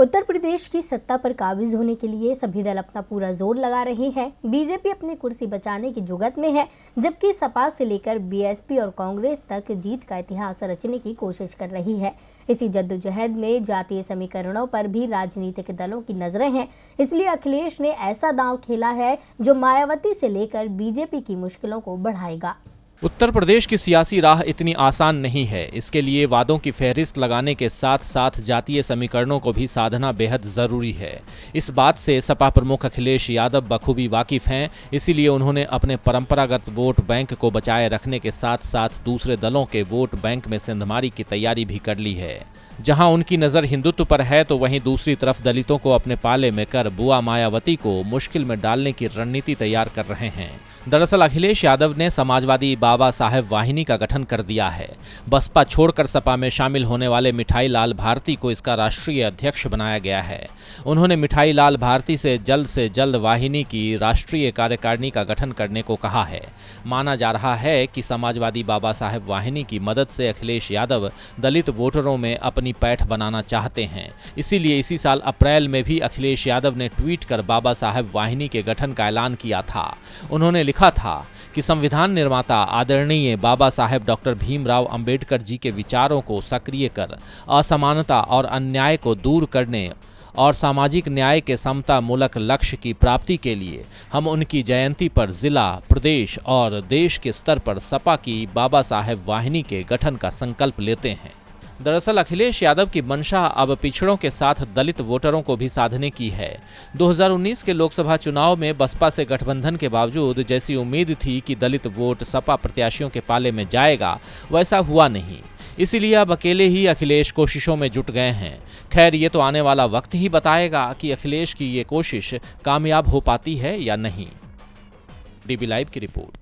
उत्तर प्रदेश की सत्ता पर काबिज होने के लिए सभी दल अपना पूरा जोर लगा रहे हैं। बीजेपी अपनी कुर्सी बचाने की जुगत में है, जबकि सपा से लेकर बीएसपी और कांग्रेस तक जीत का इतिहास रचने की कोशिश कर रही है। इसी जद्दोजहद में जातीय समीकरणों पर भी राजनीतिक दलों की नजरें हैं। इसलिए अखिलेश ने ऐसा दांव खेला है जो मायावती से लेकर बीजेपी की मुश्किलों को बढ़ाएगा। उत्तर प्रदेश की सियासी राह इतनी आसान नहीं है। इसके लिए वादों की फहरिस्त लगाने के साथ साथ जातीय समीकरणों को भी साधना बेहद जरूरी है। इस बात से सपा प्रमुख अखिलेश यादव बखूबी वाकिफ हैं। इसीलिए उन्होंने अपने परंपरागत वोट बैंक को बचाए रखने के साथ साथ दूसरे दलों के वोट बैंक में सेंधमारी की तैयारी भी कर ली है। जहां उनकी नजर हिंदुत्व पर है, तो वहीं दूसरी तरफ दलितों को अपने पाले में कर बुआ मायावती को मुश्किल में डालने की रणनीति तैयार कर रहे हैं। दरअसल अखिलेश यादव ने समाजवादी बाबा साहेब वाहिनी का गठन कर दिया है। बसपा छोड़कर सपा में शामिल होने वाले मिठाई लाल भारती को इसका राष्ट्रीय अध्यक्ष बनाया गया है। उन्होंने मिठाई लाल भारती से जल्द वाहिनी की राष्ट्रीय कार्यकारिणी का गठन करने को कहा है। माना जा रहा है कि समाजवादी बाबा साहेब वाहिनी की मदद से अखिलेश यादव दलित वोटरों में अपनी पैठ बनाना चाहते हैं। इसीलिए इसी साल अप्रैल में भी अखिलेश यादव ने ट्वीट कर बाबा साहेब वाहिनी के गठन का ऐलान किया था। उन्होंने लिखा था कि संविधान निर्माता आदरणीय बाबा साहेब डॉक्टर भीमराव अंबेडकर जी के विचारों को सक्रिय कर असमानता और अन्याय को दूर करने और सामाजिक न्याय के समता मूलक लक्ष्य की प्राप्ति के लिए हम उनकी जयंती पर जिला, प्रदेश और देश के स्तर पर सपा की बाबा साहेब वाहिनी के गठन का संकल्प लेते हैं। दरअसल अखिलेश यादव की मंशा अब पिछड़ों के साथ दलित वोटरों को भी साधने की है। 2019 के लोकसभा चुनाव में बसपा से गठबंधन के बावजूद जैसी उम्मीद थी कि दलित वोट सपा प्रत्याशियों के पाले में जाएगा, वैसा हुआ नहीं। इसीलिए अब अकेले ही अखिलेश कोशिशों में जुट गए हैं। खैर, ये तो आने वाला वक्त ही बताएगा कि अखिलेश की ये कोशिश कामयाब हो पाती है या नहीं। डीबी लाइव की रिपोर्ट।